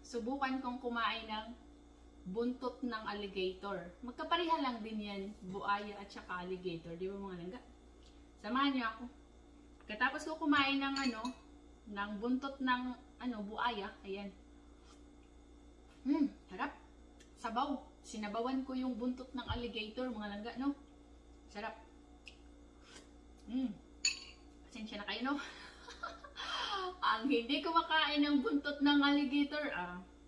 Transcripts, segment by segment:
subukan kong kumain ng buntot ng alligator. Magkapareha lang din yan, buaya at saka alligator. Di ba mga langga? Samahan niyo ako. Katapos ko kumain ng ng buntot ng buaya. Ayan. Harap. Sabaw. Sinabawan ko yung buntot ng alligator, mga langga, no? Sarap. Pasensya na kayo, no? Ang hindi ko makain ng buntot ng alligator,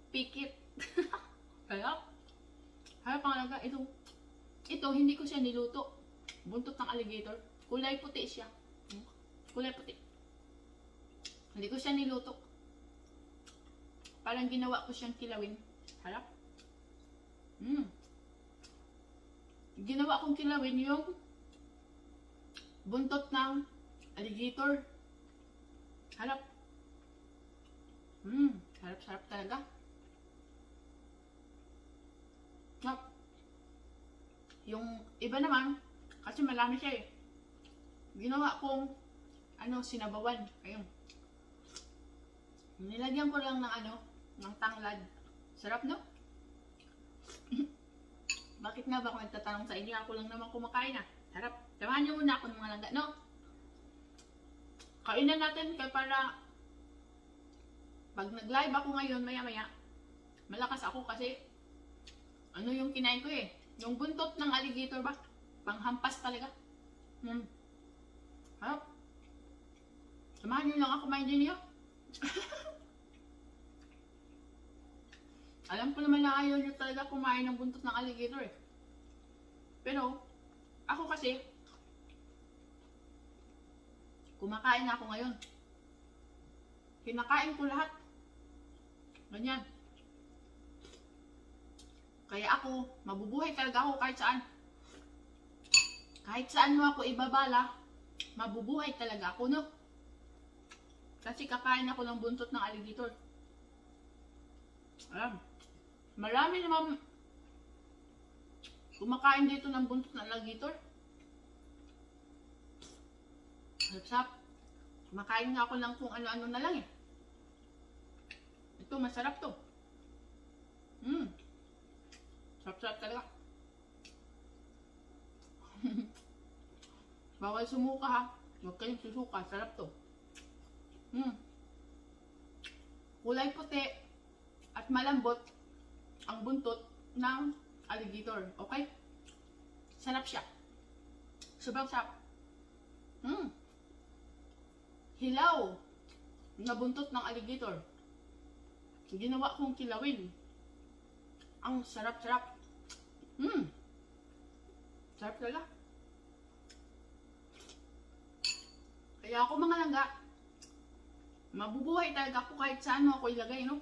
pikit. Harap. Harap, mga langga. Ito, hindi ko siya niluto. Buntot ng alligator. Kulay puti siya. Kulay puti. Hindi ko siya niluto. Parang ginawa ko siyang kilawin. Harap. Ginawa kong kilawin yung buntot ng alligator. Harap. Harap-sarap talaga. Harap. Yung iba naman, kasi malami siya eh. Ginawa kong sinabawan. Ayun. Nilagyan ko lang ng tanglad. Sarap, no? Bakit nga ba ako nagtatanong sa inyo? Ako lang naman kumakain ah. Sarap. Samahan niyo muna ako ng mga langga, no? Kainan natin kaya para pag nag-live ako ngayon, maya-maya, malakas ako kasi yung kinain ko eh. Yung buntot ng alligator ba? Panghampas talaga. Harap. Samahan niyo lang ako kumain din niyo. Alam ko naman na ayaw nyo talaga kumain ng buntot ng alligator eh. Pero, ako kasi, kumakain na ako ngayon. Kinakain ko lahat. Ganyan. Kaya ako, mabubuhay talaga ako kahit saan. Kahit saan mo ako ibabala, mabubuhay talaga ako, no? Kasi kakain ako ng buntot ng alligator. Alam. Marami naman kumakain dito ng buntot ng alligator. Sarap. Kumakain nga ako lang kung ano-ano na lang eh. Ito, masarap to. Sarap-sarap talaga. Bawal sumuka ha. Huwag kayong susuka. Sarap to. Kulay puti at malambot ang buntot ng alligator. Okay? Sarap siya. Sobrang sarap. Hilaw na buntot ng alligator. Ginawa kong kilawin. Ang sarap-sarap. Sarap talaga. Kaya ako mga langga, mabubuhay talaga ako kahit saan mo ako ilagay, no?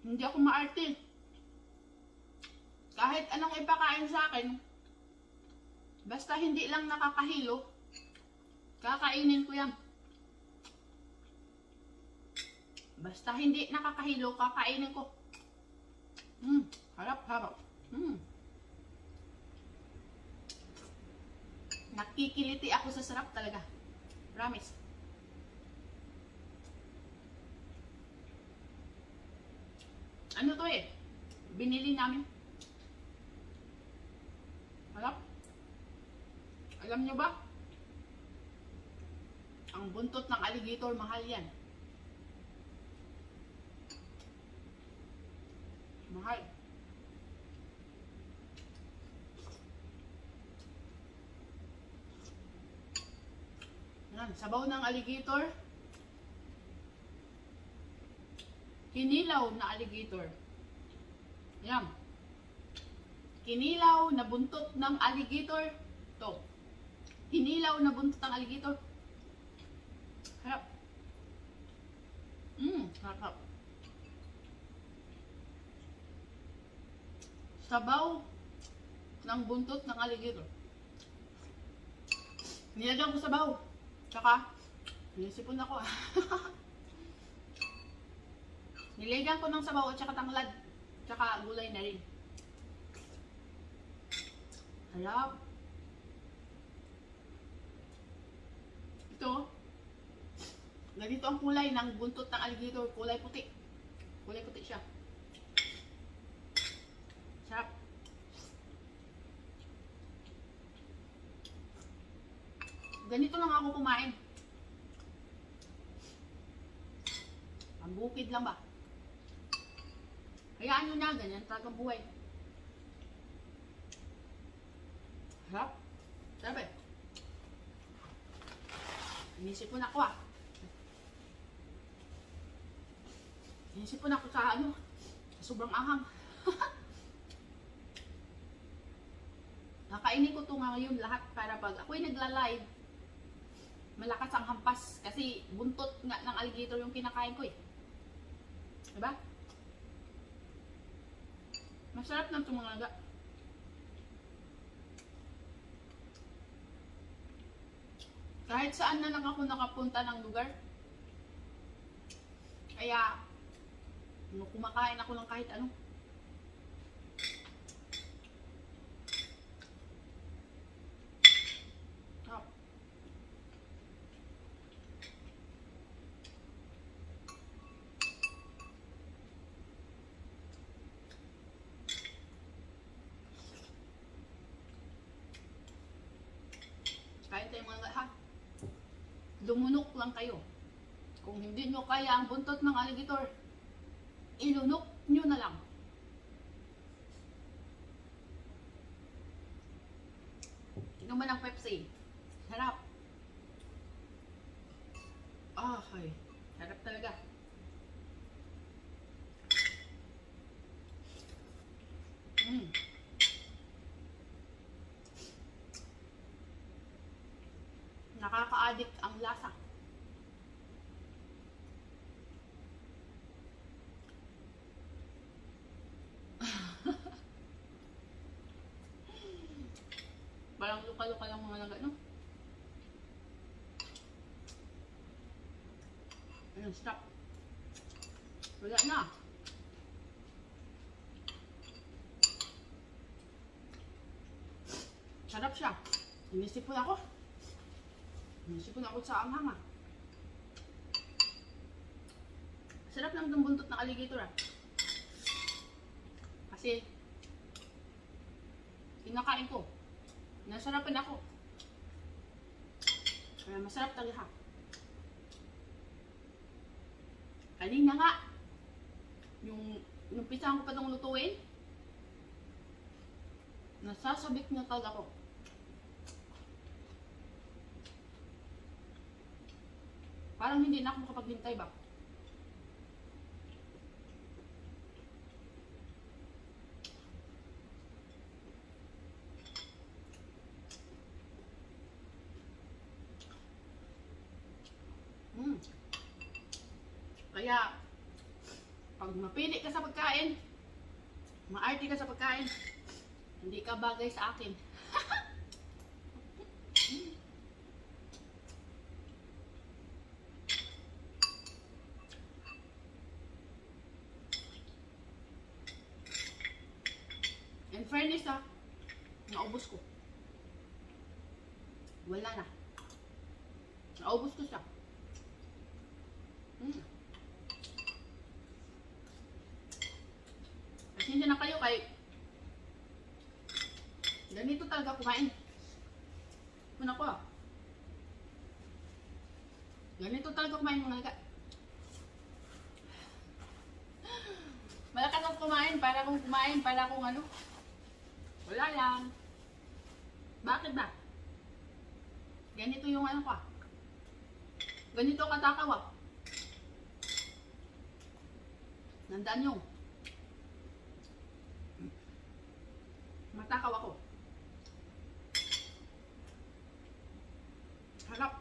Hindi ako maarte. Kahit anong ipakain sa akin, basta hindi lang nakakahilo, kakainin ko yan. Basta hindi nakakahilo, kakainin ko. Harap-harap. Nakikiliti ako sa sarap talaga. Promise. Ano to eh? Binili namin. Harap. Alam nyo ba? Ang buntot ng alligator, mahal yan. Mahal. Yan, sabaw ng alligator. Kinilaw na alligator. Yan. Kinilaw na buntot ng alligator. To. Kinilaw na buntot ng alligator. Harap. Harap. Sabaw ng buntot ng alligator. Nilagyan ko sabaw. Tsaka, nilisipon ako. Nilagyan ko ng sabaw at saka tanglad. Tsaka gulay na rin. Harap. Ito, Ganito ang kulay ng buntot ng alligator. Kulay puti. Kulay puti siya. Sarap. Ganito lang ako kumain. Ang bukid lang ba? Hayaan nyo na, ganyan talagang buhay. Sarap. Sarap eh. Inisipon ako ah. Inisipon ako sa ano, sobrang ahang. Nakainin ko to ngayon lahat para pag ako'y nagla-live, malakas ang hampas kasi buntot nga ng alligator yung kinakain ko eh. Diba? Masarap ng tumalaga. Kahit saan na lang ako nakapunta ng lugar. Kaya, kumakain ako ng kahit ano. Oh. Kain tayo mga ha. Lumunok lang kayo. Kung hindi nyo kaya ang buntot ng alligator, ilunok nyo na lang. Inuman ng Pepsi. Sarap. Ay, sarap talaga. Nakaka-addict ang lasa. Parang luka-luka lang mga laga, no? Ayun, stop. Wala na. Sarap siya. Inisipon ako. Inisipon ako sa anghang ah. Sarap lang ng buntot ng alligator ah. Kasi kinakain ko. Nasarapan ako. Kaya masarap talaga. Kanina nga, yung pisang ko pa itong lutuin, nasasabik na talaga ko. Parang hindi na ako makapaghintay ba? Kaya, pag mapili ka sa pagkain, maarte ka sa pagkain, hindi ka bagay sa akin. In fairness naubos ko. Wala na. Naubos ko siya. Pasensya na kayo kay ganito talaga kumain. Muna ko ganito talaga kumain mga laga. Malakas akong kumain para kung ano. Wala lang. Bakit ba? Ganito yung ano ko ganito katakaw Nandaan yung matakaw ako. Harap.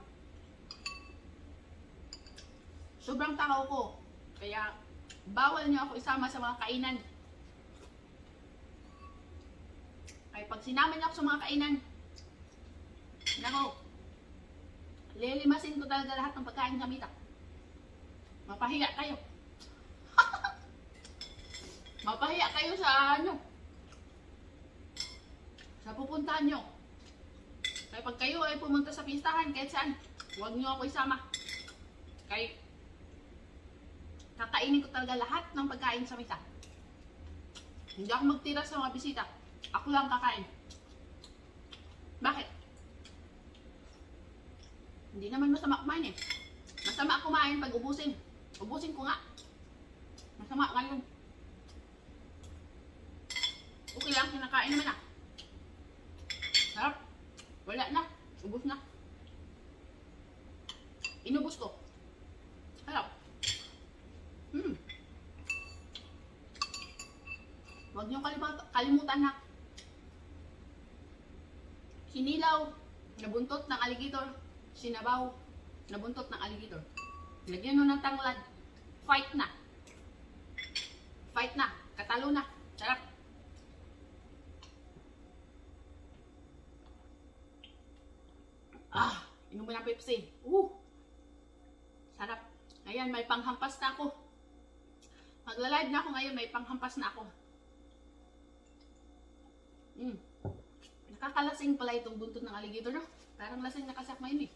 Sobrang takaw ko. Kaya bawal niyo ako isama sa mga kainan. Ay pag sinama niyo ako sa mga kainan, nako, lilimasin ko talaga lahat ng pagkain gamita. Mapahiya kayo. Mapahiya kayo sa ano, sa pupuntahan nyo. Kaya pag kayo ay pumunta sa pistahan, kahit saan, huwag nyo ako isama. Kay kakainin ko talaga lahat ng pagkain sa mesa. Hindi ako magtira sa mga bisita. Ako lang kakain. Bakit? Hindi naman masama kumain eh. Masama kumain pag ubusin. Ubusin ko nga. Masama ngayon. Okay lang, kinakain naman ah. Sarap. Wala na. Ubus na. Inubos ko. Sarap. Huwag niyong kalimutan na sinilaw na buntot ng alligator, sinabaw na buntot ng alligator. Lagyan nyo ng tanglad. Fight na. Fight na. Katalo na. Sarap. Inom mo ng Pepsi. Sarap. Ayan, may panghampas na ako. Magla-live na ako ngayon, may panghampas na ako. Nakakalasing pala itong buntot ng alligator, no? Parang lasing nakasakma yun eh.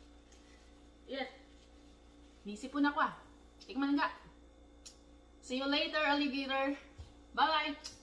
Yes. Nisipon ako ah. Tikman nga. See you later, alligator. Bye-bye.